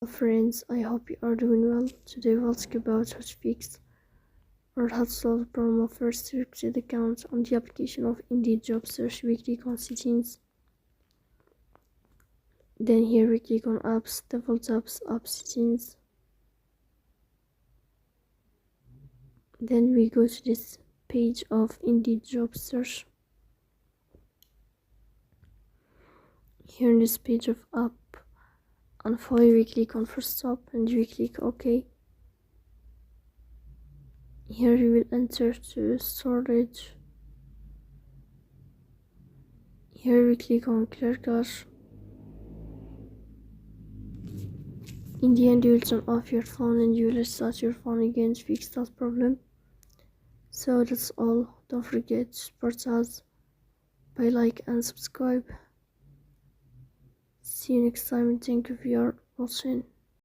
Friends, I hope you are doing well. Today we'll talk about how to fix or how to solve the problem of restricted accounts on the application of Indeed job search. We click on settings. Then here we click on apps, default apps, app settings. Then we go to this page of Indeed job search. Here in this page of app, on file we click on first stop and we click OK. Here you will enter to storage. Here we click on clear cache. In the end you will turn off your phone and you will restart your phone again to fix that problem. So that's all. Don't forget to support us by like and subscribe. See you next time and thank you for your watching.